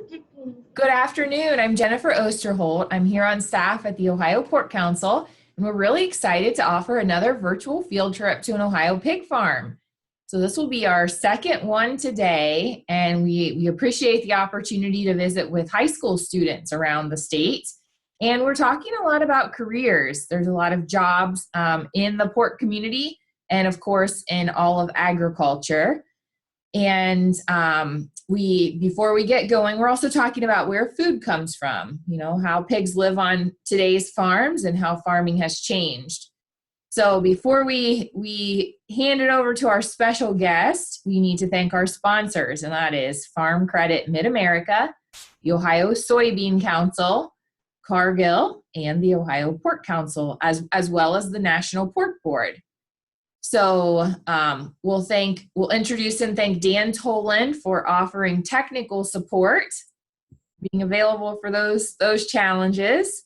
Good afternoon. I'm Jennifer Osterholt. I'm here on staff at the Ohio Pork Council, and we're really excited to offer another virtual field trip to an Ohio pig farm. So this will be our second one today, and we appreciate the opportunity to visit with high school students around the state. And we're talking a lot about careers. There's a lot of jobs in the pork community, and of course in all of agriculture. And before we get going, we're also talking about where food comes from, how pigs live on today's farms and how farming has changed. So before we hand it over to our special guest, we need to thank our sponsors, and that is Farm Credit Mid-America, the Ohio Soybean Council, Cargill, and the Ohio Pork Council, as well as the National Pork Board. So we'll introduce and thank Dan Toland for offering technical support, being available for those challenges.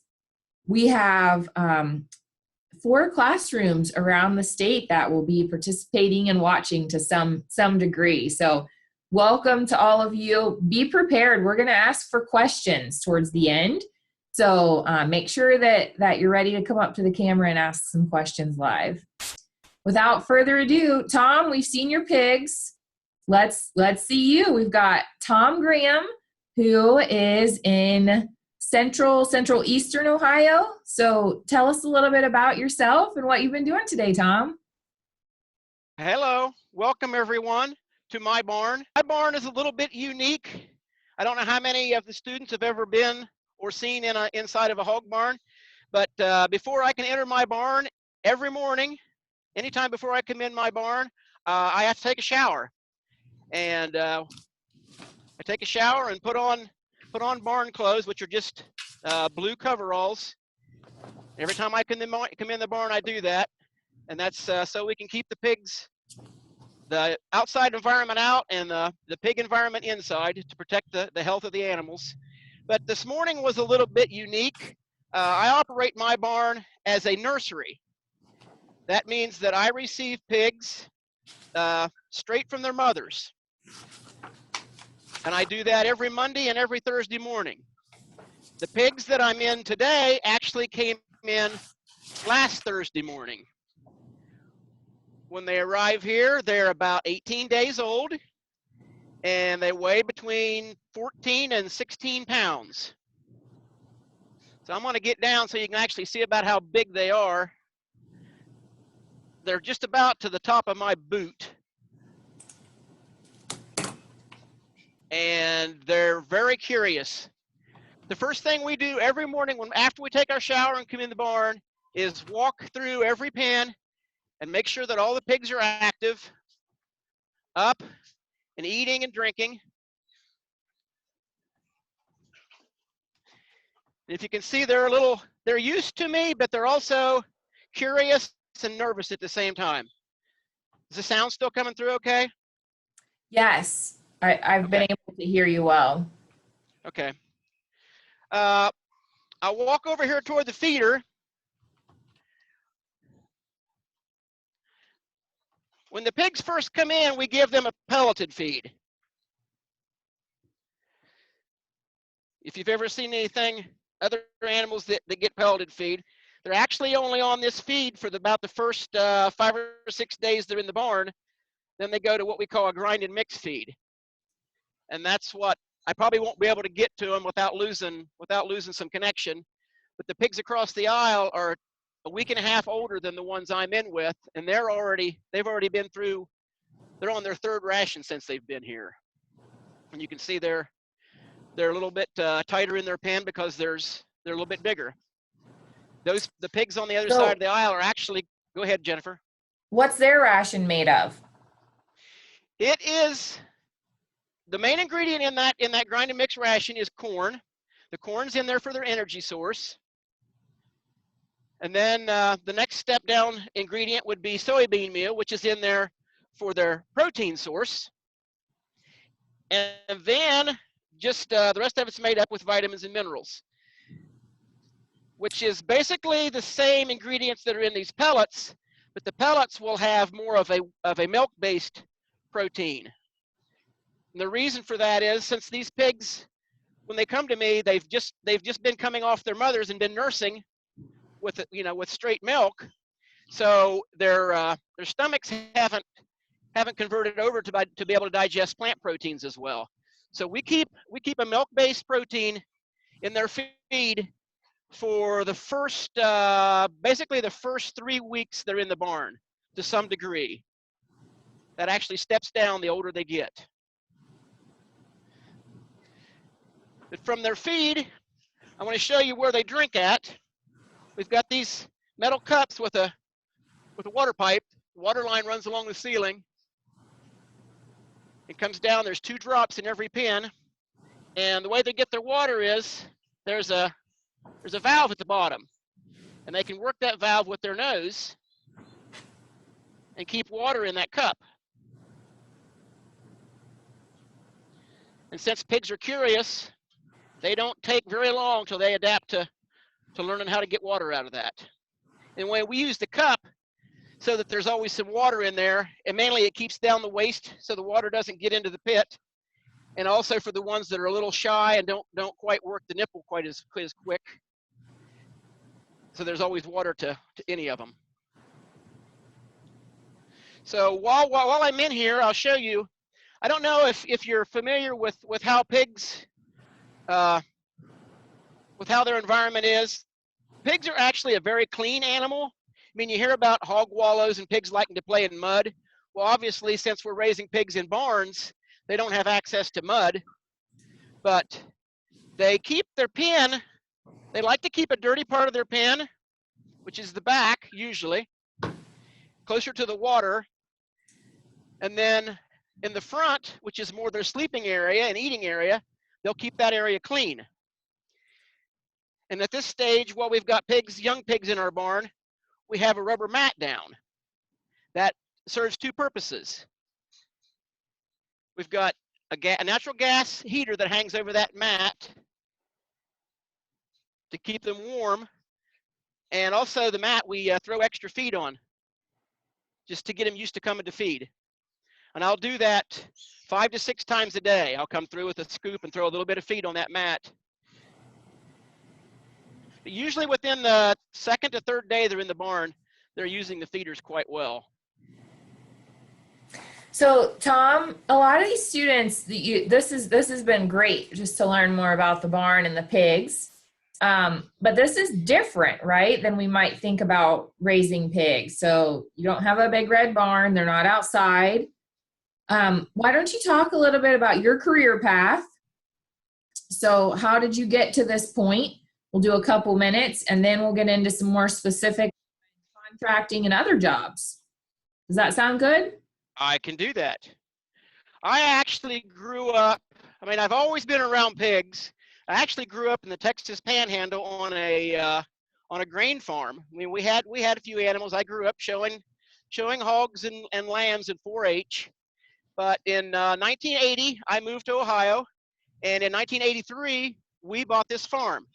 We have 4 classrooms around the state that will be participating and watching to some degree. So welcome to all of you. Be prepared. We're going to ask for questions towards the end. So make sure that you're ready to come up to the camera and ask some questions live. Without further ado, Tom, we've seen your pigs. Let's see you. We've got Tom Graham, who is in central eastern Ohio. So tell us a little bit about yourself and what you've been doing today, Tom. Hello, welcome everyone to my barn. My barn is a little bit unique. I don't know how many of the students have ever been or seen inside of a hog barn, but before I can enter my barn every morning, anytime before I come in my barn, I have to take a shower. And I take a shower and put on barn clothes, which are just blue coveralls. Every time I come in the barn, I do that. And that's so we can keep the pigs, the outside environment out and the pig environment inside to protect the health of the animals. But this morning was a little bit unique. I operate my barn as a nursery. That means that I receive pigs straight from their mothers. And I do that every Monday and every Thursday morning. The pigs that I'm in today actually came in last Thursday morning. When they arrive here, they're about 18 days old, and they weigh between 14 and 16 pounds. So I'm going to get down so you can actually see about how big they are. They're just about to the top of my boot. And they're very curious. The first thing we do every morning after we take our shower and come in the barn is walk through every pen and make sure that all the pigs are active, up and eating and drinking. If you can see, they're used to me, but they're also curious and nervous at the same time. Is the sound still coming through okay? Yes, I've been able to hear you well. Okay. I'll walk over here toward the feeder. When the pigs first come in, we give them a pelleted feed. If you've ever seen other animals that get pelleted feed, they're actually only on this feed for about the first 5 or 6 days they're in the barn. Then they go to what we call a grind and mix feed. And that's what I probably won't be able to get to them without losing some connection. But the pigs across the aisle are a week and a half older than the ones I'm in with, and they've already been through. They're on their 3rd ration since they've been here. And you can see they're a little bit tighter in their pen because they're a little bit bigger. The pigs on the other side of the aisle are actually. Go ahead, Jennifer. What's their ration made of? It is. The main ingredient in that grind and mix ration is corn. The corn's in there for their energy source. And then the next step down ingredient would be soybean meal, which is in there for their protein source. And then just the rest of it's made up with vitamins and minerals, which is basically the same ingredients that are in these pellets, but the pellets will have more of a milk-based protein. And the reason for that is since these pigs when they come to me, they've just been coming off their mothers and been nursing with, you know, with straight milk. So their stomachs haven't converted over to be able to digest plant proteins as well. So we keep a milk-based protein in their feed for the first basically the first 3 weeks they're in the barn to some degree. That actually steps down the older they get. But from their feed, I want to show you where they drink at. We've got these metal cups with a water pipe. The water line runs along the ceiling. It comes down. There's 2 drops in every pen. And the way they get their water is there's a valve at the bottom. And they can work that valve with their nose and keep water in that cup. And since pigs are curious, they don't take very long till they adapt to learning how to get water out of that. And when we use the cup so that there's always some water in there, and mainly it keeps down the waste so the water doesn't get into the pit. And also for the ones that are a little shy and don't quite work the nipple quite as quick. So there's always water to any of them. So while I'm in here, I'll show you. I don't know if you're familiar with how pigs, with how their environment is. Pigs are actually a very clean animal. I mean, you hear about hog wallows and pigs liking to play in mud. Well, obviously, since we're raising pigs in barns, they don't have access to mud. But they keep their pen. They like to keep a dirty part of their pen, which is the back, usually, closer to the water. And then in the front, which is more their sleeping area and eating area, they'll keep that area clean. And at this stage, while we've got young pigs in our barn, we have a rubber mat down. That serves 2 purposes. We've got a natural gas heater that hangs over that mat to keep them warm. And also the mat, we throw extra feed on just to get them used to coming to feed. And I'll do that 5 to 6 times a day. I'll come through with a scoop and throw a little bit of feed on that mat. But usually within the 2nd to 3rd day they're in the barn, they're using the feeders quite well. So Tom, a lot of these students, this has been great just to learn more about the barn and the pigs. But this is different, right, than we might think about raising pigs. So you don't have a big red barn. They're not outside. Why don't you talk a little bit about your career path? So how did you get to this point? We'll do a couple minutes and then we'll get into some more specific contracting and other jobs. Does that sound good? I can do that. I actually grew up, I mean, I've always been around pigs. I actually grew up in the Texas Panhandle on a grain farm. I mean, we had a few animals. I grew up showing hogs and lambs in 4-H. But in 1980, I moved to Ohio, and in 1983, we bought this farm.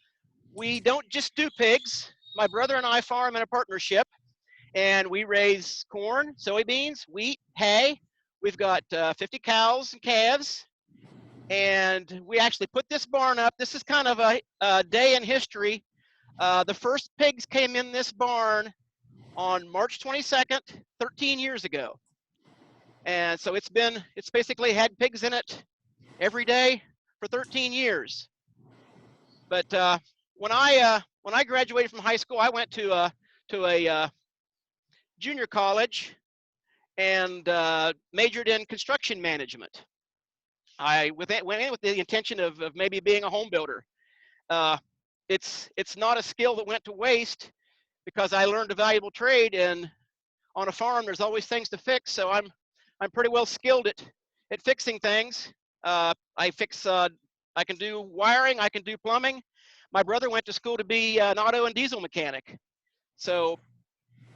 We don't just do pigs. My brother and I farm in a partnership, and we raise corn, soybeans, wheat, hay. We've got 50 cows and calves, and we actually put this barn up. This is kind of a day in history. The first pigs came in this barn on March 22nd, 13 years ago. And so it's basically had pigs in it every day for 13 years. But when I graduated from high school, I went to a junior college and majored in construction management. I went in with the intention of maybe being a home builder. It's not a skill that went to waste because I learned a valuable trade, and on a farm there's always things to fix. So I'm pretty well skilled at fixing things. I can do wiring, I can do plumbing. My brother went to school to be an auto and diesel mechanic. So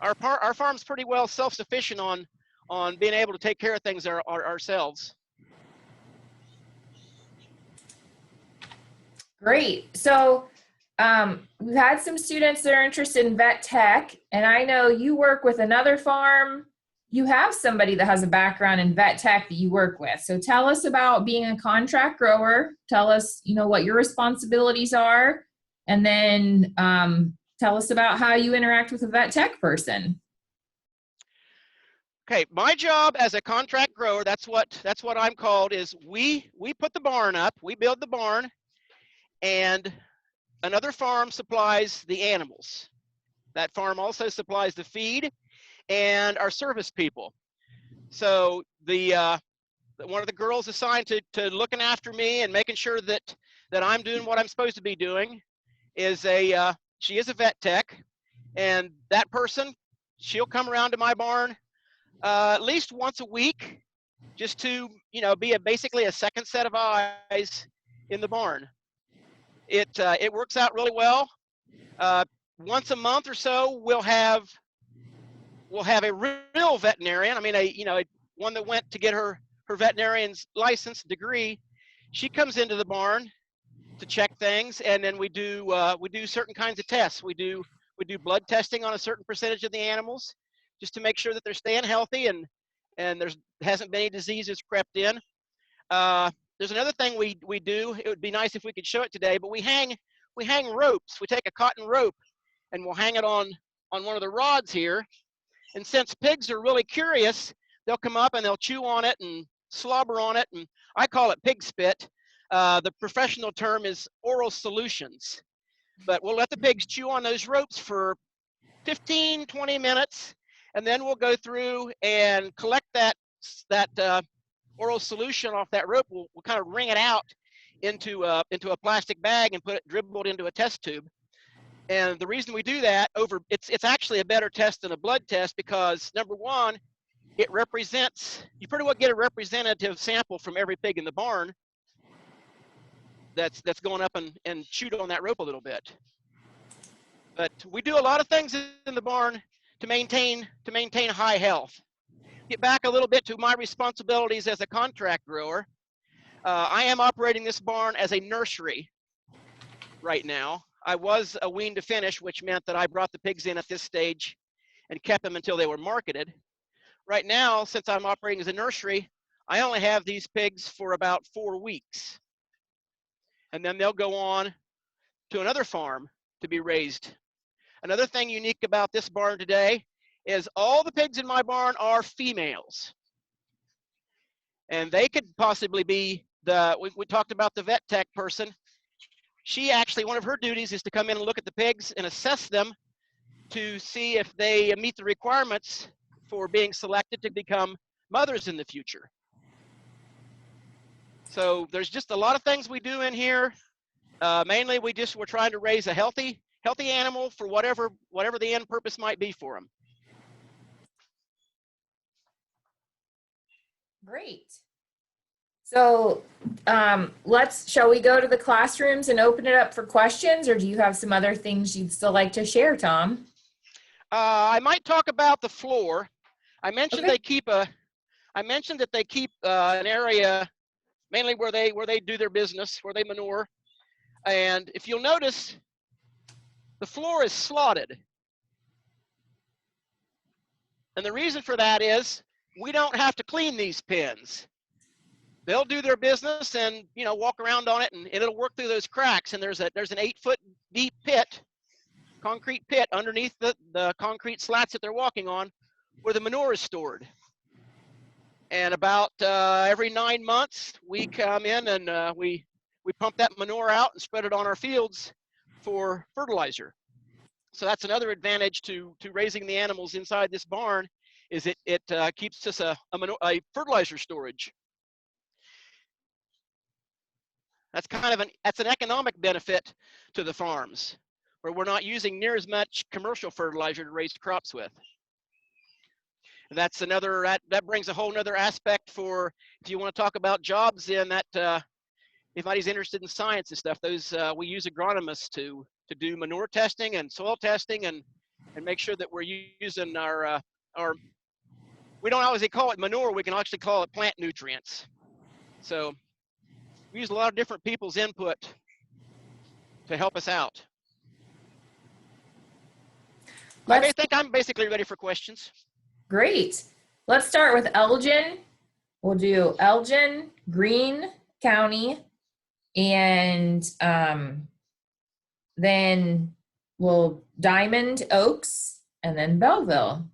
our farm's pretty well self-sufficient on being able to take care of things ourselves. Great. So we've had some students that are interested in vet tech, and I know you work with another farm you have somebody that has a background in vet tech that you work with. So tell us about being a contract grower. Tell us, what your responsibilities are, and then tell us about how you interact with a vet tech person. Okay, my job as a contract grower, that's what I'm called, is we put the barn up, we build the barn, and another farm supplies the animals. That farm also supplies the feed and our service people. So one of the girls assigned to looking after me and making sure that I'm doing what I'm supposed to be doing is she is a vet tech, and that person, she'll come around to my barn at least once a week, just to be basically a second set of eyes in the barn. It works out really well. Once a month or so, we'll have a real veterinarian. I mean, one that went to get her veterinarian's license degree. She comes into the barn to check things, and then we do certain kinds of tests. We do blood testing on a certain percentage of the animals, just to make sure that they're staying healthy and there hasn't been any diseases crept in. There's another thing we do. It would be nice if we could show it today, but we hang ropes. We take a cotton rope and we'll hang it on one of the rods here. And since pigs are really curious, they'll come up and they'll chew on it and slobber on it, and I call it pig spit. The professional term is oral solutions. But we'll let the pigs chew on those ropes for 15, 20 minutes, and then we'll go through and collect that oral solution off that rope. We'll kind of wring it out into a plastic bag and dribble it into a test tube. And the reason we do that, it's actually a better test than a blood test, because number one, you pretty well get a representative sample from every pig in the barn that's going up and chewed on that rope a little bit. But we do a lot of things in the barn to maintain high health. Get back a little bit to my responsibilities as a contract grower. I am operating this barn as a nursery right now. I was a wean to finish, which meant that I brought the pigs in at this stage and kept them until they were marketed. Right now, since I'm operating as a nursery, I only have these pigs for about 4 weeks. And then they'll go on to another farm to be raised. Another thing unique about this barn today is all the pigs in my barn are females. And they could possibly be we talked about the vet tech person. She actually, one of her duties is to come in and look at the pigs and assess them to see if they meet the requirements for being selected to become mothers in the future. So there's just a lot of things we do in here. Mainly we're trying to raise a healthy animal for whatever the end purpose might be for them. Great. So shall we go to the classrooms and open it up for questions, or do you have some other things you'd still like to share, Tom? I might talk about the floor. I mentioned Okay. that they keep an area mainly where they do their business, where they manure. And if you'll notice, the floor is slotted. And the reason for that is we don't have to clean these pens. They'll do their business and walk around on it, and it'll work through those cracks. And there's an 8-foot deep concrete pit underneath the concrete slats that they're walking on, where the manure is stored. And about every 9 months, we come in and we pump that manure out and spread it on our fields for fertilizer. So that's another advantage to raising the animals inside this barn, is it keeps us a fertilizer storage. That's that's an economic benefit to the farms, where we're not using near as much commercial fertilizer to raise crops with. And that's that brings a whole nother aspect for, if you want to talk about jobs in that, if anybody's interested in science and stuff, those we use agronomists to do manure testing and soil testing and make sure that we're using our we don't always call it manure, we can actually call it plant nutrients. So we use a lot of different people's input to help us out. I think I'm basically ready for questions. Great. Let's start with Elgin. We'll do Elgin, Greene County, and then we'll Diamond Oaks, and then Belleville.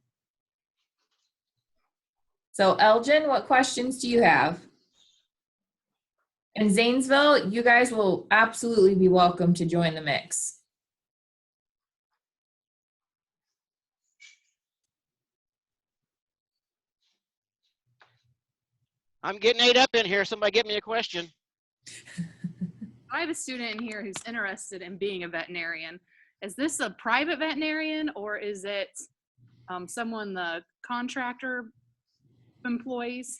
So Elgin, what questions do you have? And Zanesville, you guys will absolutely be welcome to join the mix. I'm getting ate up in here. Somebody get me a question. I have a student in here who's interested in being a veterinarian. Is this a private veterinarian or is it someone the contractor employs?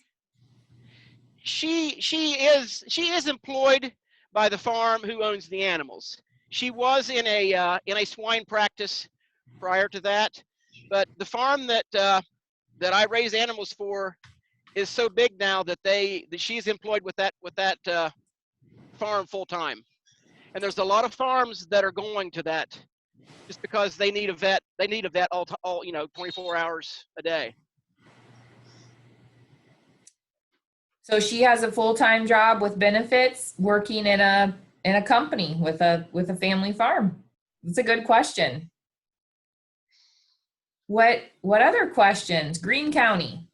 She is employed by the farm who owns the animals. She was in a swine practice prior to that, but the farm that I raise animals for is so big now that she's employed with that farm full time. And there's a lot of farms that are going to that just because they need a vet. They need a vet all 24 hours a day. So she has a full-time job with benefits, working in a company with a family farm. That's a good question. What other questions? Greene County.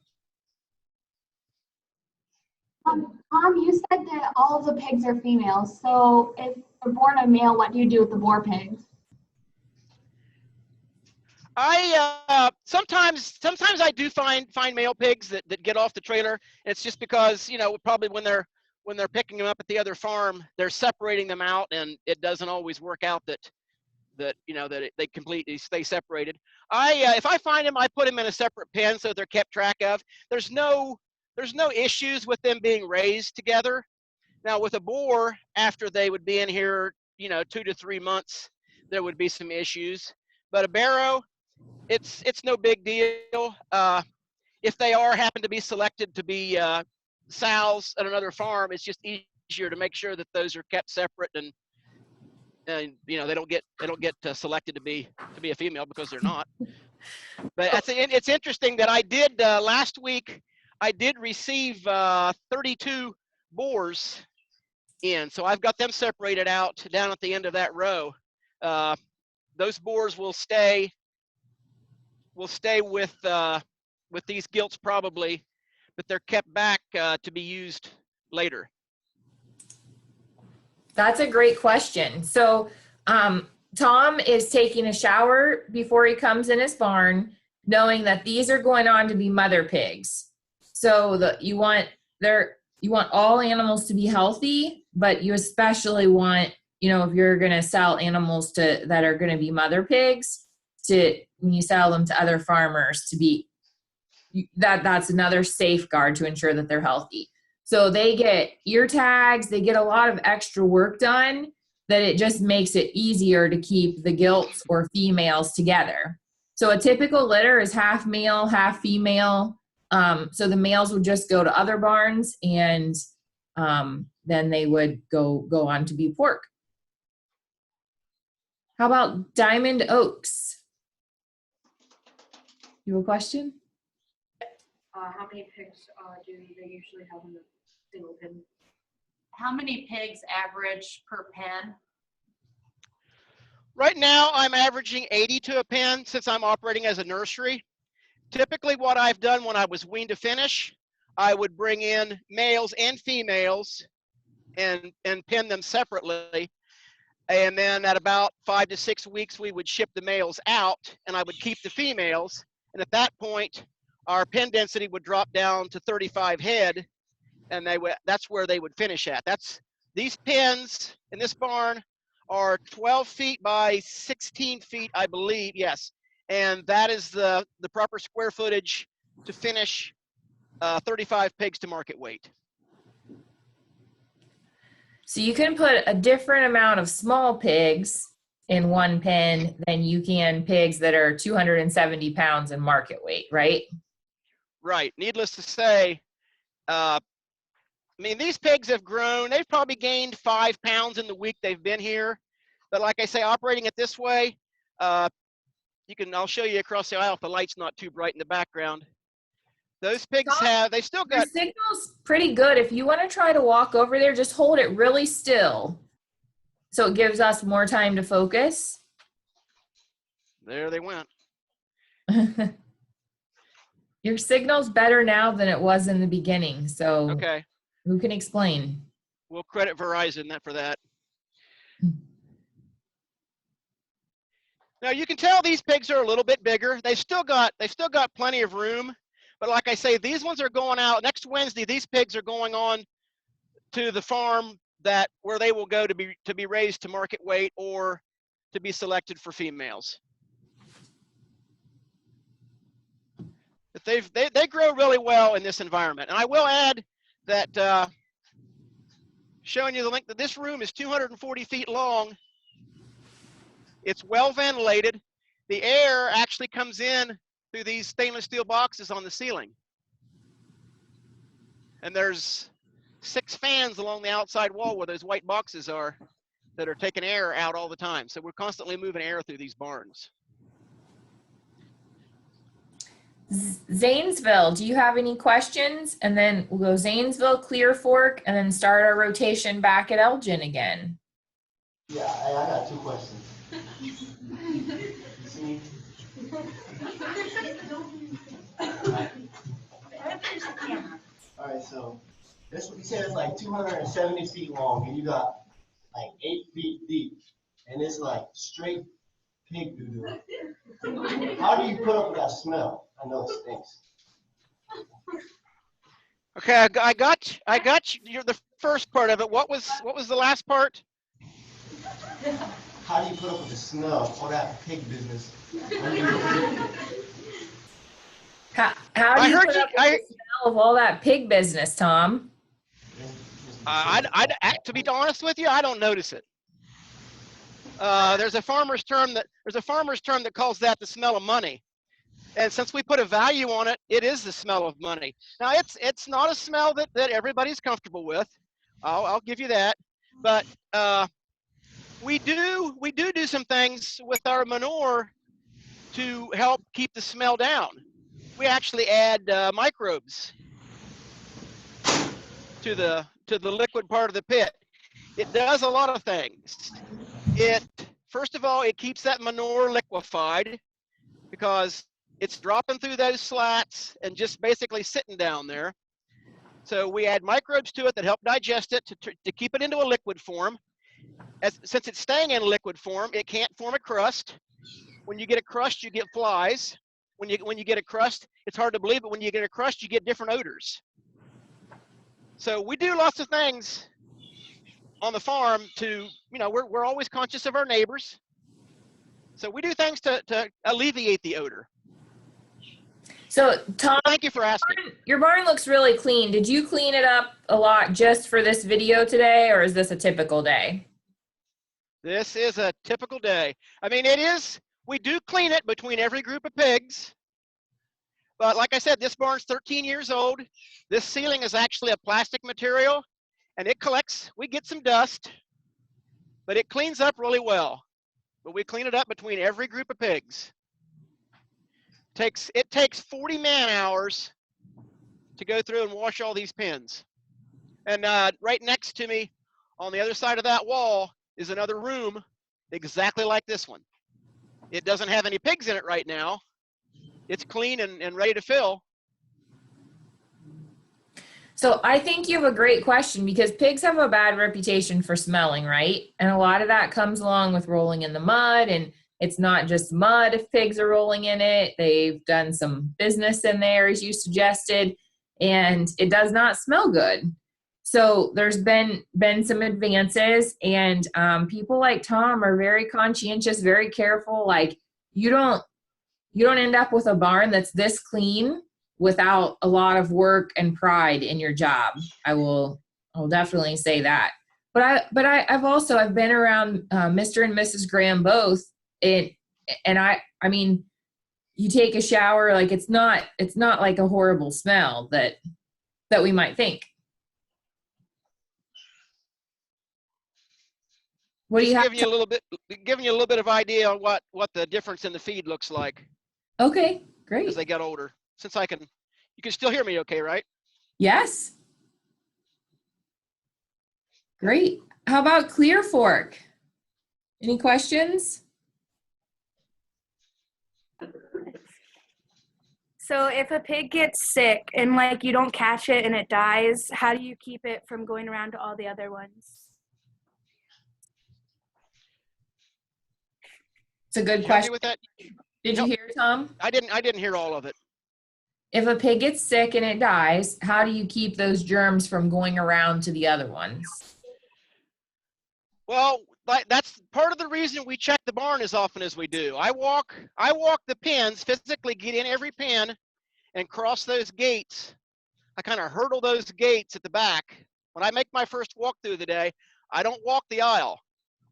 Mom, you said that all of the pigs are females. So if they're born a male, what do you do with the boar pigs? I sometimes I do find male pigs that get off the trailer. It's just because probably when they're picking them up at the other farm, they're separating them out, and it doesn't always work out that they completely stay separated. If I find them, I put them in a separate pen so they're kept track of. There's no issues with them being raised together. Now with a boar, after they would be in here 2 to 3 months, there would be some issues. But a barrow, it's no big deal. If they happen to be selected to be sows at another farm, it's just easier to make sure that those are kept separate, and they don't get selected to be a female because they're not. But it's interesting that I did last week. I did receive 32 boars in, so I've got them separated out down at the end of that row. Those boars will stay with these gilts probably, but they're kept back to be used later. That's a great question. So Tom is taking a shower before he comes in his barn, knowing that these are going on to be mother pigs. So you want all animals to be healthy, but you especially want, if you're going to sell animals that are going to be mother pigs, when you sell them to other farmers, to be that's another safeguard to ensure that they're healthy. So they get ear tags, they get a lot of extra work done, that it just makes it easier to keep the gilts or females together. So a typical litter is half male, half female. So the males would just go to other barns, and then they would go on to be pork. How about Diamond Oaks? You have a question? How many pigs do they usually have in the single pen? How many pigs average per pen? Right now, I'm averaging 80 to a pen since I'm operating as a nursery. Typically, what I've done when I was weaned to finish, I would bring in males and females and pen them separately. And then at about 5 to 6 weeks, we would ship the males out, and I would keep the females. And at that point, our pen density would drop down to 35 head, and that's where they would finish at. These pens in this barn are 12 feet by 16 feet, I believe, yes. And that is the proper square footage to finish 35 pigs to market weight. So you can put a different amount of small pigs in one pen than you can pigs that are 270 pounds in market weight, right? Right. Needless to say, these pigs have grown. They've probably gained 5 pounds in the week they've been here. But like I say, operating it this way, I'll show you across the aisle if the light's not too bright in the background. Those pigs they still Your got, signal's pretty good. If you want to try to walk over there, just hold it really still. So it gives us more time to focus. there they went. Your signal's better now than it was in the beginning. So Okay, who can explain? we'll credit Verizon for that. Now you can tell these pigs are a little bit bigger. They've still got plenty of room, but like I say, these ones are going out next Wednesday. These pigs are going on to the farm where they will go to be raised to market weight or to be selected for females. But they grow really well in this environment. And I will add that showing you the link that this room is 240 feet long. It's well ventilated. The air actually comes in through these stainless steel boxes on the ceiling. And there's 6 fans along the outside wall where those white boxes are that are taking air out all the time. So we're constantly moving air through these barns. Zanesville, do you have any questions? And then we'll go Zanesville, Clear Fork, and then start our rotation back at Elgin again. Yeah, I got 2 questions. You see me? All right, so this you said it's like 270 feet long, and you got like 8 feet deep, and it's like straight pig doo-doo. How do you put up with that smell? I know it stinks. Okay, I got you the first part of it. What was the last part? How do you put up with the smell or that pig business? How do you put up with the smell of all that pig business, Tom? To be honest with you, I don't notice it. There's a farmer's term that calls that the smell of money. And since we put a value on it, it is the smell of money. Now it's not a smell that everybody's comfortable with. I'll give you that. But we do some things with our manure to help keep the smell down. We actually add microbes to the liquid part of the pit. It does a lot of things. First of all, it keeps that manure liquefied because it's dropping through those slats and just basically sitting down there. So we add microbes to it that help digest it to keep it into a liquid form. Since it's staying in liquid form, it can't form a crust. When you get a crust, you get flies. When you get a crust, it's hard to believe, but when you get a crust, you get different odors. So we do lots of things on the farm we're always conscious of our neighbors. So we do things to alleviate the odor. So Tom, thank you for asking. Your barn looks really clean. Did you clean it up a lot just for this video today, or is this a typical day? This is a typical day. I mean, we do clean it between every group of pigs. But like I said, this barn's 13 years old. This ceiling is actually a plastic material, and we get some dust, but it cleans up really well. But we clean it up between every group of pigs. It takes 40 man-hours to go through and wash all these pens. And right next to me, on the other side of that wall, is another room exactly like this one. It doesn't have any pigs in it right now. It's clean and ready to fill. So I think you have a great question because pigs have a bad reputation for smelling, right? And a lot of that comes along with rolling in the mud, and it's not just mud if pigs are rolling in it. They've done some business in there, as you suggested, and it does not smell good. So there's been some advances, and people like Tom are very conscientious, very careful. Like you don't end up with a barn that's this clean without a lot of work and pride in your job. I'll definitely say that. But I've been around Mr. and Mrs. Graham both. I mean, you take a shower, like it's not like a horrible smell that we might think. What do you have? Giving you a little bit of idea on what the difference in the feed looks like. Okay, great. As they get older, since I can You can still hear me okay, right? Yes. Great. How about Clear Fork? Any questions? So if a pig gets sick and like you don't catch it and it dies, how do you keep it from going around to all the other ones? It's a good Help me question. with that. Did you hear, Tom? I didn't hear all of it. If a pig gets sick and it dies, how do you keep those germs from going around to the other ones? Well, that's part of the reason we check the barn as often as we do. I walk the pens, physically get in every pen and cross those gates. I kind of hurdle those gates at the back. When I make my first walk through the day, I don't walk the aisle.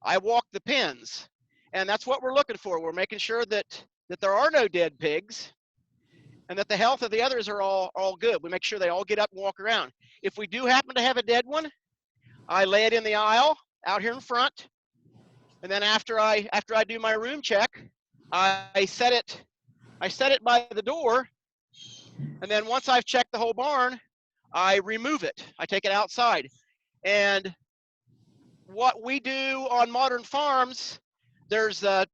I walk the pens. And that's what we're looking for. We're making sure that there are no dead pigs and that the health of the others are all good. We make sure they all get up and walk around. If we do happen to have a dead one, I lay it in the aisle out here in front. And then after I do my room check, I set it by the door. And then once I've checked the whole barn, I remove it. I take it outside. And what we do on modern farms, there's 2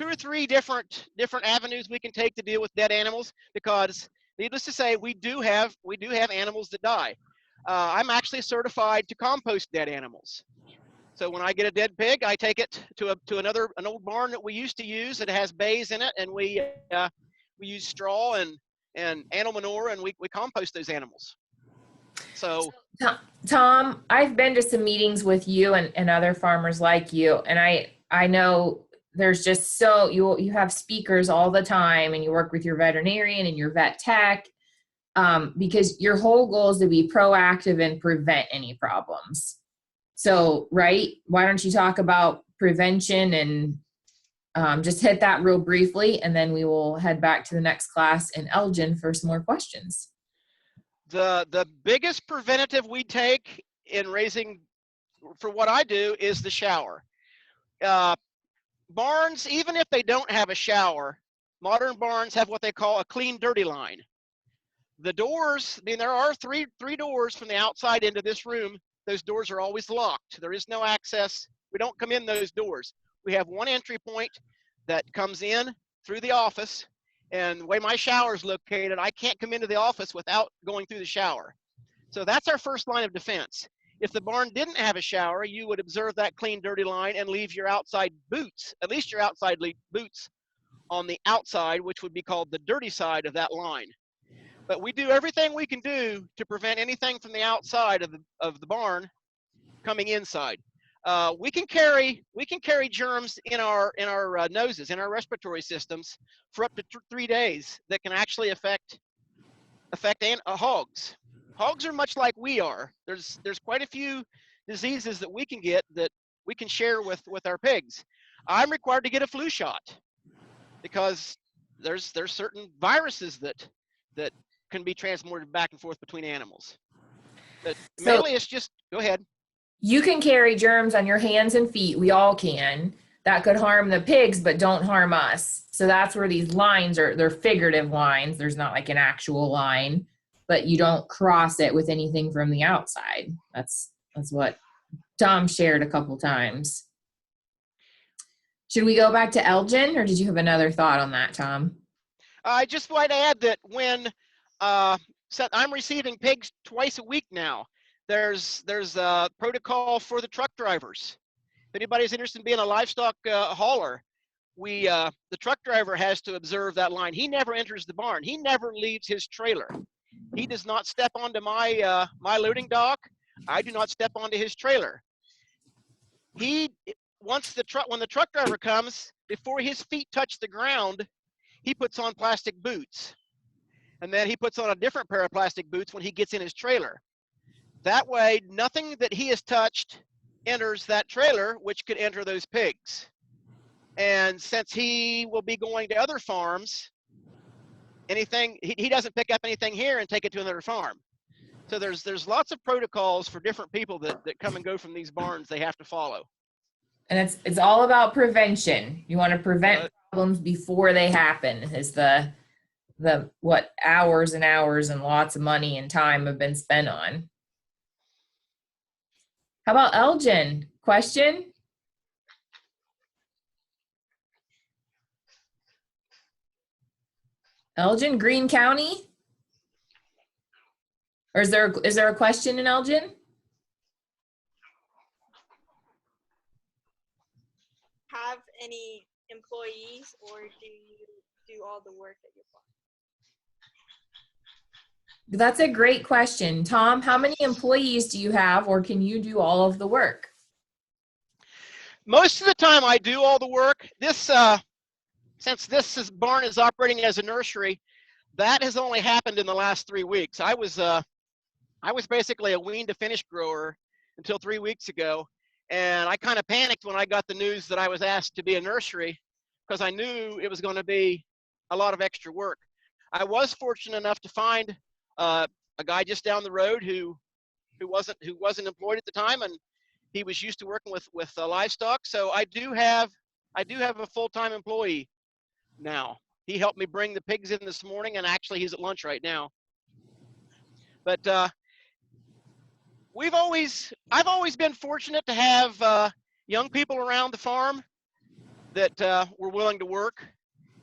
or 3 different avenues we can take to deal with dead animals, because needless to say, we do have animals that die. I'm actually certified to compost dead animals. So when I get a dead pig, I take it to an old barn that we used to use that has bays in it, and we use straw and animal manure, and we compost those animals. So Tom, I've been to some meetings with you and other farmers like you, and I know there's just you have speakers all the time, and you work with your veterinarian and your vet tech, because your whole goal is to be proactive and prevent any problems. So, right, why don't you talk about prevention and just hit that real briefly, and then we will head back to the next class in Elgin for some more questions. the biggest preventative we take in raising, for what I do, is the shower. Barns, even if they don't have a shower, modern barns have what they call a clean dirty line. The doors, I mean, there are three doors from the outside into this room. Those doors are always locked. There is no access. We don't come in those doors. We have one entry point that comes in through the office, and the way my shower is located, I can't come into the office without going through the shower. So that's our first line of defense. If the barn didn't have a shower, you would observe that clean dirty line and leave your outside boots, at least your outside boots, on the outside, which would be called the dirty side of that line. But we do everything we can do to prevent anything from the outside of the barn coming inside. We can carry germs in our noses, in our respiratory systems, for up to 3 days that can actually affect hogs. Hogs are much like we are. There's quite a few diseases that we can get that we can share with our pigs. I'm required to get a flu shot because there's certain viruses that can be transported back and forth between animals. But mainly it's just, go ahead. You can carry germs on your hands and feet. We all can. That could harm the pigs, but don't harm us. So that's where these lines are. They're figurative lines. There's not like an actual line, but you don't cross it with anything from the outside. That's what Tom shared a couple times. Should we go back to Elgin, or did you have another thought on that, Tom? I just might add that when I'm receiving pigs twice a week now, there's a protocol for the truck drivers. If anybody's interested in being a livestock hauler, the truck driver has to observe that line. He never enters the barn. He never leaves his trailer. He does not step onto my my loading dock. I do not step onto his trailer. When the truck driver comes, before his feet touch the ground, he puts on plastic boots. And then he puts on a different pair of plastic boots when he gets in his trailer. That way, nothing that he has touched enters that trailer, which could enter those pigs. And since he will be going to other farms, he doesn't pick up anything here and take it to another farm. So there's lots of protocols for different people that come and go from these barns they have to follow. And it's all about prevention. You want to prevent problems before they happen is the what hours and hours and lots of money and time have been spent on. How about Elgin? Question? Elgin, Greene County? Or is there a question in Elgin? Have any employees, or do you do all the work at your farm? That's a great question. Tom, how many employees do you have, or can you do all of the work? Most of the time I do all the work. Since this barn is operating as a nursery, that has only happened in the last 3 weeks. I was basically a wean to finish grower until 3 weeks ago. And I kind of panicked when I got the news that I was asked to be a nursery, because I knew it was going to be a lot of extra work. I was fortunate enough to find a guy just down the road who wasn't employed at the time, and he was used to working with livestock. So I do have a full-time employee now. He helped me bring the pigs in this morning, and actually he's at lunch right now. But I've always been fortunate to have young people around the farm that were willing to work.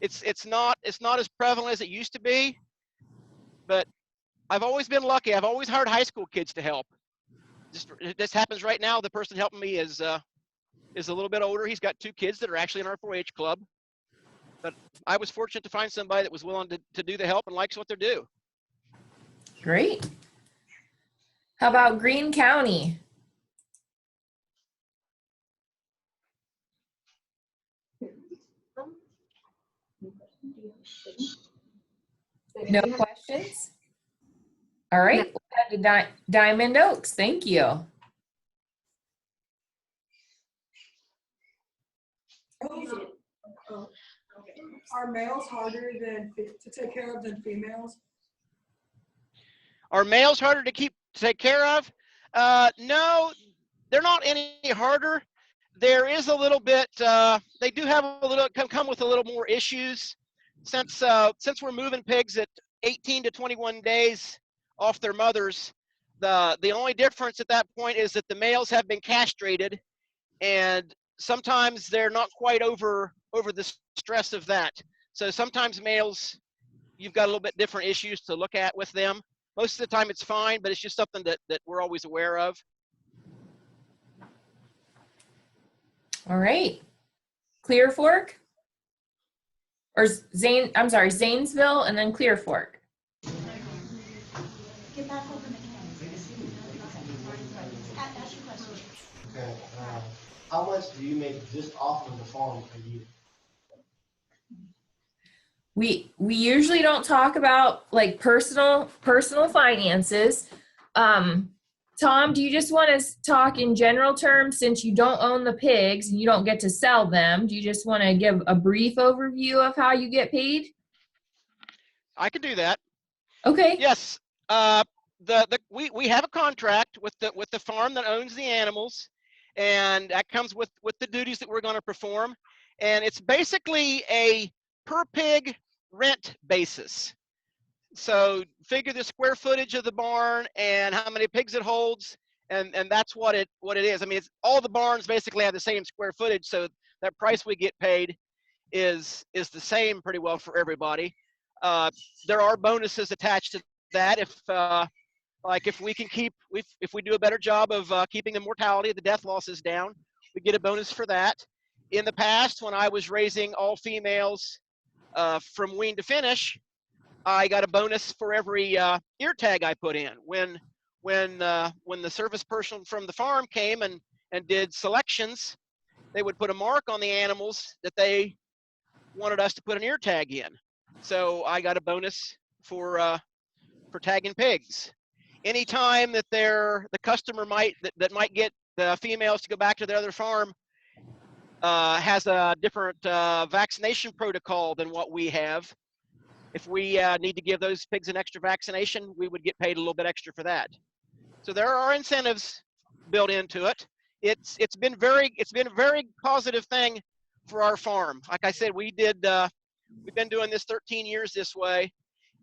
It's not as prevalent as it used to be, but I've always been lucky. I've always hired high school kids to help. This happens right now. The person helping me is a little bit older. He's got 2 kids that are actually in our 4-H club. But I was fortunate to find somebody that was willing to do the help and likes what they do. Great. How about Greene County? No questions? All right, we'll head to Diamond Oaks. Thank you. Are males harder to take care of than females? Are males harder to take care of? No, they're not any harder. There is a little bit. They do have a little come with a little more issues, since we're moving pigs at 18 to 21 days off their mothers. The only difference at that point is that the males have been castrated, and sometimes they're not quite over the stress of that. So sometimes males, you've got a little bit different issues to look at with them. Most of the time it's fine, but it's just something that we're always aware of. All right. Clear Fork? Or Zanesville and then Clear Fork. Okay. How much do you make just off of the farm a year? We usually don't talk about like personal finances. Tom, do you just want to talk in general terms, since you don't own the pigs and you don't get to sell them? Do you just want to give a brief overview of how you get paid? I can do that. Okay. Yes. We have a contract with the farm that owns the animals, and that comes with the duties that we're going to perform. And it's basically a per pig rent basis. So figure the square footage of the barn and how many pigs it holds, and that's what it is. I mean, all the barns basically have the same square footage, so that price we get paid is the same pretty well for everybody. There are bonuses attached to that if we do a better job of keeping the mortality, the death losses down, we get a bonus for that. In the past, when I was raising all females from wean to finish, I got a bonus for every ear tag I put in. When the service person from the farm came and did selections, they would put a mark on the animals that they wanted us to put an ear tag in. So I got a bonus for tagging pigs. Anytime that the customer might get the females to go back to their other farm has a different vaccination protocol than what we have. If we need to give those pigs an extra vaccination, we would get paid a little bit extra for that. So there are incentives built into it. It's been a very positive thing for our farm. Like I said, we've been doing this 13 years this way,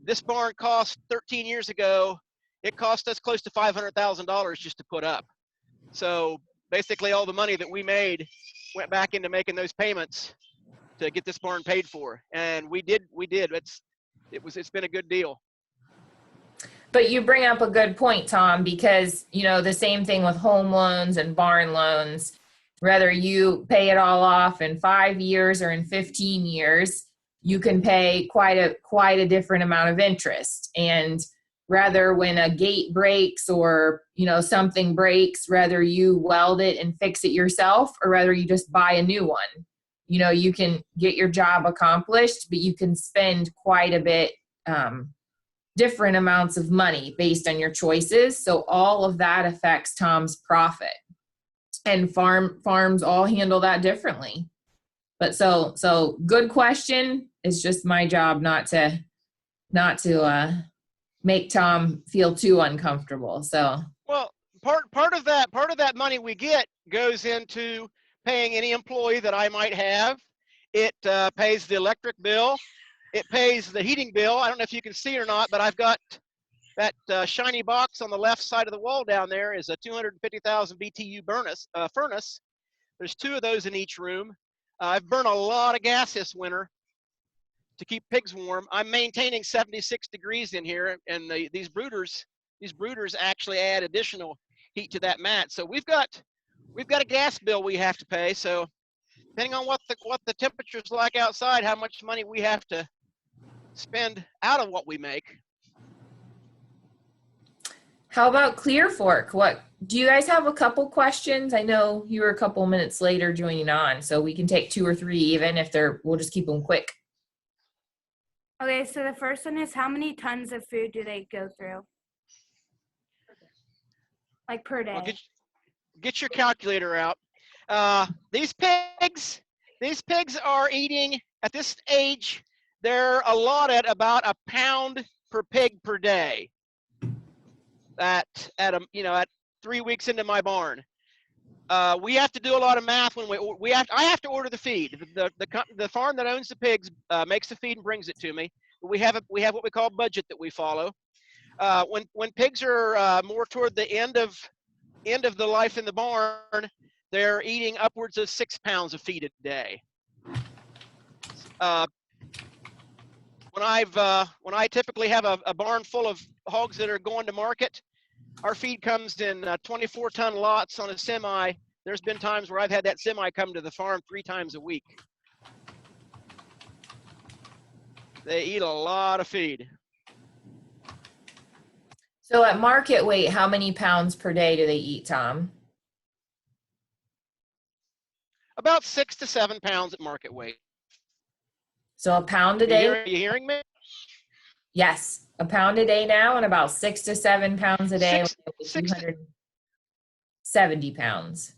This barn cost 13 years ago, it cost us close to $500,000 just to put up. So basically all the money that we made went back into making those payments to get this barn paid for. And we did. It's been a good deal. But you bring up a good point, Tom, because, you know, the same thing with home loans and barn loans, whether you pay it all off in 5 years or in 15 years, you can pay quite a different amount of interest. And rather when a gate breaks or, you know, something breaks, rather you weld it and fix it yourself, or rather you just buy a new one. You know, you can get your job accomplished, but you can spend quite a bit, different amounts of money based on your choices. So all of that affects Tom's profit, and farms all handle that differently. But so good question. It's just my job not to make Tom feel too uncomfortable. So, well, part of that money we get goes into paying any employee that I might have. It pays the electric bill. It pays the heating bill. I don't know if you can see it or not, but I've got that shiny box on the left side of the wall down there is a 250,000 BTU furnace. There's 2 of those in each room. I've burned a lot of gas this winter to keep pigs warm. I'm maintaining 76 degrees in here, and these brooders actually add additional heat to that mat. So we've got a gas bill we have to pay. So depending on what the temperature's like outside, how much money we have to spend out of what we make. how about Clear Fork? What do you guys have? A couple questions? I know you were a couple minutes later joining on, so we can take 2 or 3 even if we'll just keep them quick. Okay, so the first one is, how many tons of food do they go through? Like per day? Well, get your calculator out. These pigs are eating, at this age, they're allotted about a pound per pig per day. At 3 weeks into my barn. We have to do a lot of math when I have to order the feed. The farm that owns the pigs makes the feed and brings it to me. We have what we call budget that we follow. When pigs are more toward the end of the life in the barn, they're eating upwards of 6 pounds of feed a day. When I typically have a barn full of hogs that are going to market, our feed comes in 24-ton lots on a semi. There's been times where I've had that semi come to the farm 3 times a week. They eat a lot of feed. So at market weight, how many pounds per day do they eat, Tom? About 6 to 7 pounds at market weight. So a pound a day? Are you hearing me? Yes, a pound a day now, and about 6 to 7 pounds a day. 270 pounds.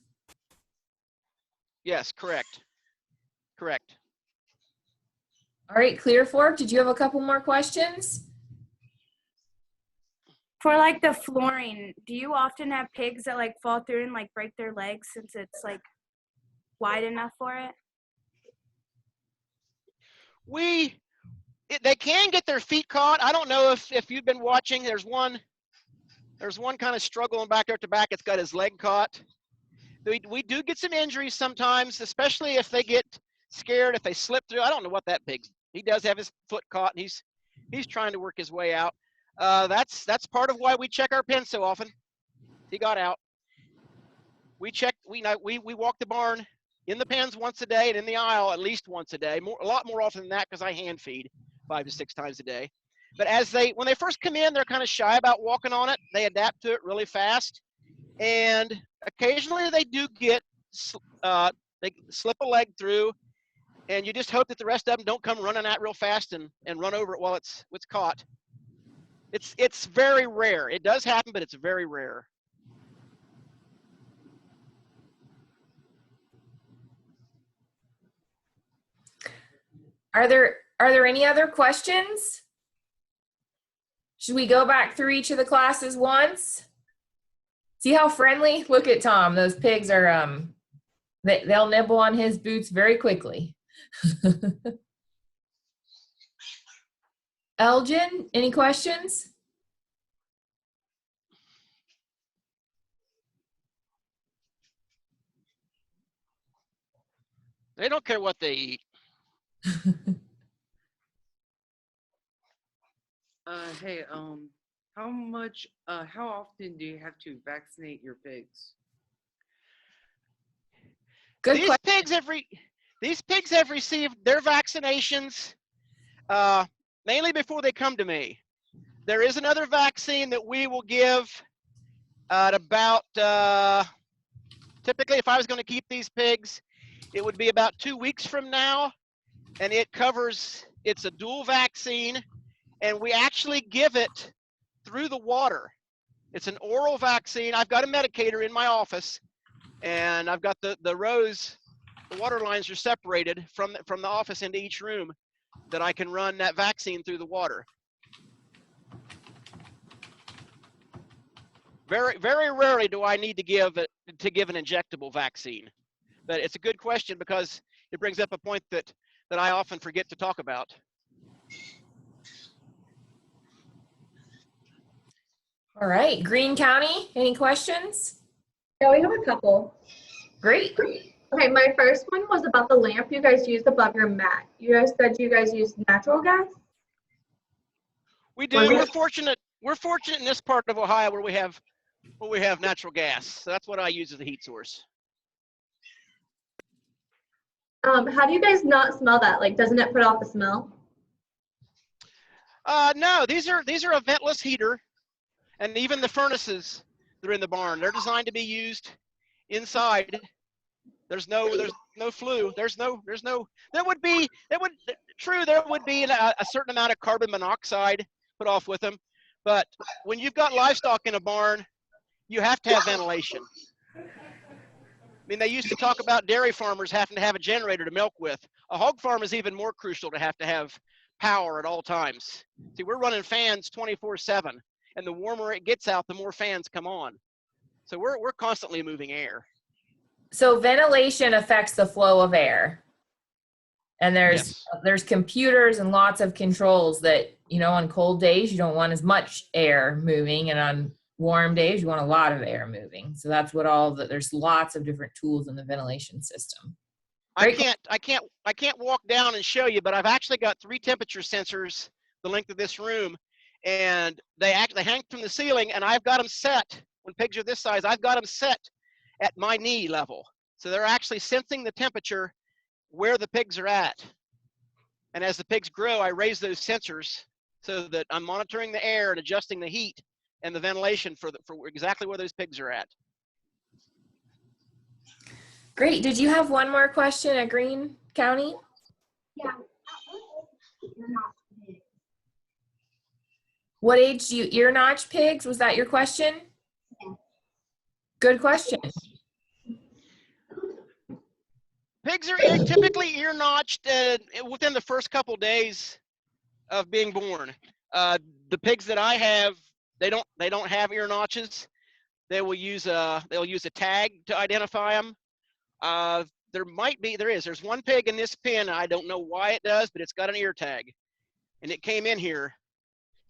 Yes, correct. Correct. All right, Clear Fork, did you have a couple more questions? For like the flooring, do you often have pigs that like fall through and like break their legs since it's like wide enough for it? They can get their feet caught. I don't know if you've been watching. There's one kind of struggling back there at the back. It's got his leg caught. We do get some injuries sometimes, especially if they get scared, if they slip through. I don't know what that pig's. He does have his foot caught, and he's trying to work his way out. That's part of why we check our pen so often. He got out. We walk the barn in the pens once a day and in the aisle at least once a day. A lot more often than that because I hand feed 5 to 6 times a day. But when they first come in, they're kind of shy about walking on it. They adapt to it really fast, and occasionally they do they slip a leg through, and you just hope that the rest of them don't come running out real fast and run over it while it's caught. It's very rare. It does happen, but it's very rare. Are there any other questions? Should we go back through each of the classes once? See how friendly? Look at Tom. Those pigs are, they'll nibble on his boots very quickly. Elgin, any questions? They don't care what they eat. Hey, how often do you have to vaccinate your pigs? Good These question. pigs have received their vaccinations mainly before they come to me. There is another vaccine that we will give at about, typically if I was going to keep these pigs, it would be about 2 weeks from now, and it's a dual vaccine, and we actually give it through the water. It's an oral vaccine. I've got a medicator in my office, and I've got the rows, the water lines are separated from the office into each room that I can run that vaccine through the water. Very, very rarely do I need to give an injectable vaccine, but it's a good question because it brings up a point that I often forget to talk about. All right, Greene County, any questions? Yeah, we have a couple. Great. Okay, my first one was about the lamp you guys used above your mat. You guys said you guys used natural gas? We do. We're fortunate. We're fortunate in this part of Ohio where we have natural gas. So that's what I use as a heat source. How do you guys not smell that? Like, doesn't it put off the smell? No, these are a ventless heater, and even the furnaces that are in the barn, they're designed to be used inside. There's no flue. There would be a certain amount of carbon monoxide put off with them, but when you've got livestock in a barn, you have to have ventilation. I mean, they used to talk about dairy farmers having to have a generator to milk with. A hog farm is even more crucial to have power at all times. See, we're running fans 24/7, and the warmer it gets out, the more fans come on. So we're constantly moving air. So ventilation affects the flow of air. And there's computers and lots of controls that, you know, on cold days, you don't want as much air moving, and on warm days, you want a lot of air moving. So that's what there's lots of different tools in the ventilation system. I can't walk down and show you, but I've actually got 3 temperature sensors the length of this room, and they hang from the ceiling, and I've got them set. When pigs are this size, I've got them set at my knee level. So they're actually sensing the temperature where the pigs are at. And as the pigs grow, I raise those sensors so that I'm monitoring the air and adjusting the heat and the ventilation for exactly where those pigs are at. Great. Did you have one more question at Greene County? Yeah. What age do you ear notch pigs? Was that your question? Yeah. Good question. Pigs are typically ear notched within the first couple days of being born. The pigs that I have, they don't have ear notches. They'll use a tag to identify them. There's one pig in this pen. I don't know why it does, but it's got an ear tag, and it came in here.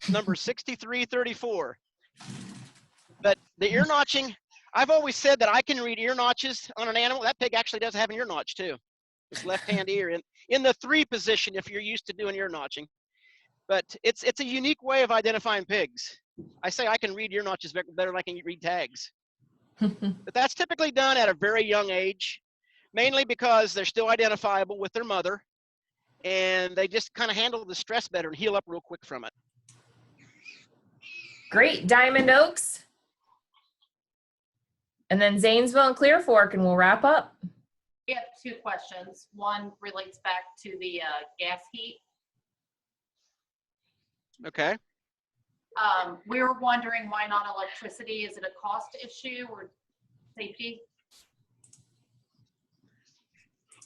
It's number 6334. But the ear notching, I've always said that I can read ear notches on an animal. That pig actually does have an ear notch too. It's left-hand ear in the 3 position if you're used to doing ear notching. But it's a unique way of identifying pigs. I say I can read ear notches better than I can read tags. But that's typically done at a very young age, mainly because they're still identifiable with their mother, and they just kind of handle the stress better and heal up real quick from it. Great. Diamond Oaks. And then Zanesville and Clear Fork, and we'll wrap up. We have 2 questions. One relates back to the gas heat. Okay. We were wondering why not electricity? Is it a cost issue or safety?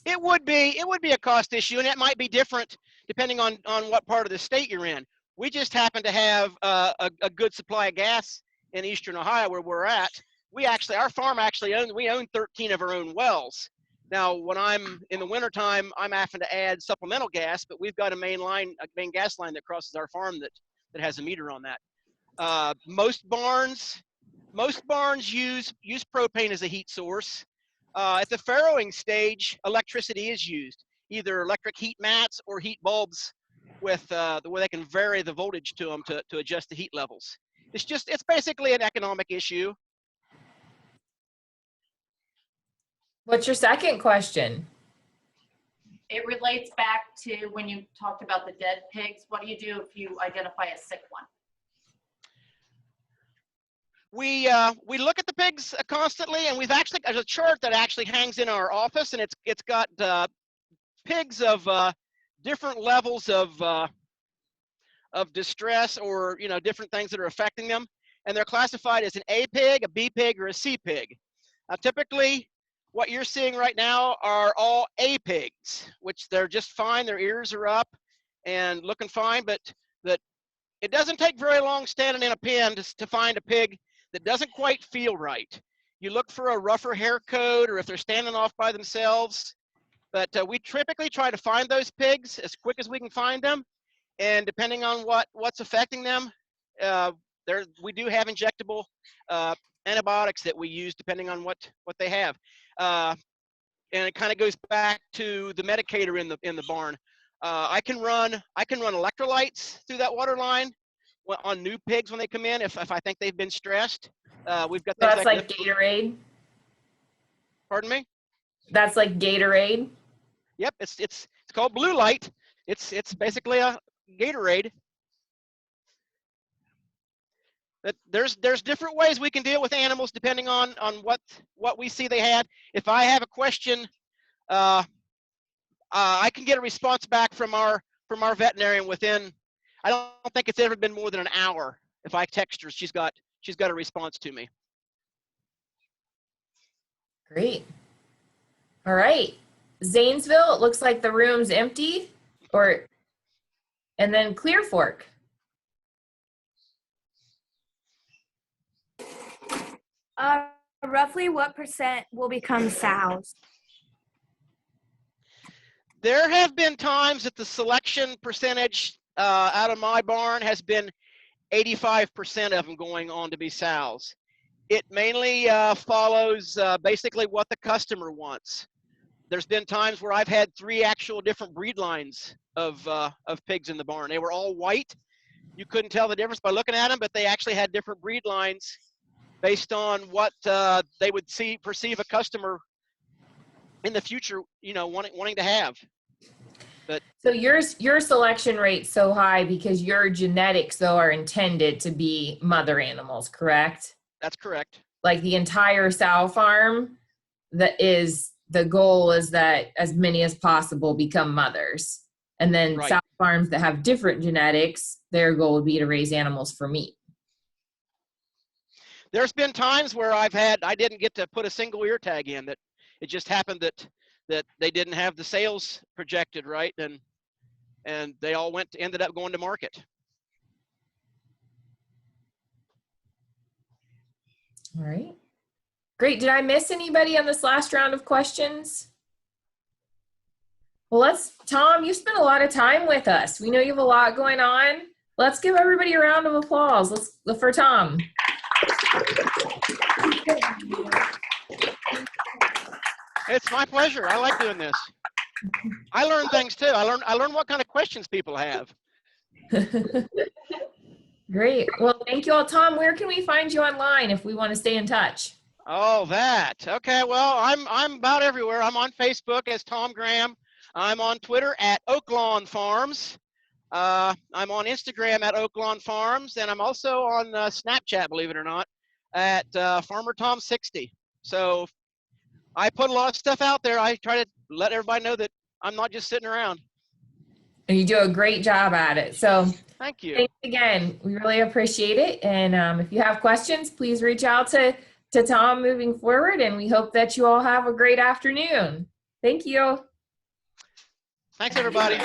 It would be a cost issue, and it might be different depending on what part of the state you're in. We just happen to have a good supply of gas in eastern Ohio where we're at. Our farm actually we own 13 of our own wells, Now, when I'm in the wintertime, I'm having to add supplemental gas, but we've got a main gas line that crosses our farm that has a meter on that. Most barns use propane as a heat source. At the farrowing stage, electricity is used, either electric heat mats or heat bulbs with the way they can vary the voltage to them to adjust the heat levels. It's basically an economic issue. What's your second question? It relates back to when you talked about the dead pigs. What do you do if you identify a sick one? We look at the pigs constantly, and there's a chart that actually hangs in our office, and it's got pigs of different levels of distress, or different things that are affecting them, and they're classified as an A pig, a B pig, or a C pig. Typically, what you're seeing right now are all A pigs, which they're just fine. Their ears are up and looking fine, but it doesn't take very long standing in a pen to find a pig that doesn't quite feel right. You look for a rougher hair coat, or if they're standing off by themselves. But we typically try to find those pigs as quick as we can find them. And depending on what's affecting them, we do have injectable antibiotics that we use depending on what they have. And it kind of goes back to the medicator in the barn. I can run electrolytes through that water line on new pigs when they come in if I think they've been stressed. We've got things That's like Gatorade. Pardon me? That's like Gatorade. Yep, it's called blue light. It's basically a Gatorade. But there's different ways we can deal with animals depending on what we see they had. If I have a question, I can get a response back from our veterinarian within. I don't think it's ever been more than an hour. If I text her, she's got a response to me. Great. All right. Zanesville, it looks like the room's empty, and then Clear Fork. Roughly what % will become sows? There have been times that the selection percentage out of my barn has been 85% of them going on to be sows. It mainly follows basically what the customer wants. There's been times where I've had 3 actual different breed lines of pigs in the barn. They were all white. You couldn't tell the difference by looking at them, but they actually had different breed lines based on what they would perceive a customer in the future, wanting to have. But so your selection rate's so high because your genetics though are intended to be mother animals, correct? That's correct. Like the entire sow farm, the goal is that as many as possible become mothers. And then right. Sow farms that have different genetics, their goal would be to raise animals for meat. There's been times where I didn't get to put a single ear tag in, that it just happened that they didn't have the sales projected right, and they all ended up going to market. All right. Great. Did I miss anybody on this last round of questions? Well, Tom, you spent a lot of time with us. We know you have a lot going on. Let's give everybody a round of applause. Let's look for Tom. It's my pleasure. I like doing this. I learn things too. I learn what kind of questions people have. Great. Well, thank you all. Tom, where can we find you online if we want to stay in touch? Oh, that. Okay. Well, I'm about everywhere. I'm on Facebook as Tom Graham. I'm on Twitter at Oaklawn Farms. I'm on Instagram at Oaklawn Farms, and I'm also on Snapchat, believe it or not, at Farmer Tom 60. So I put a lot of stuff out there. I try to let everybody know that I'm not just sitting around. And you do a great job at it. So thank you. Thanks again. We really appreciate it. And if you have questions, please reach out to Tom moving forward. And we hope that you all have a great afternoon. Thank you. Thanks, everybody.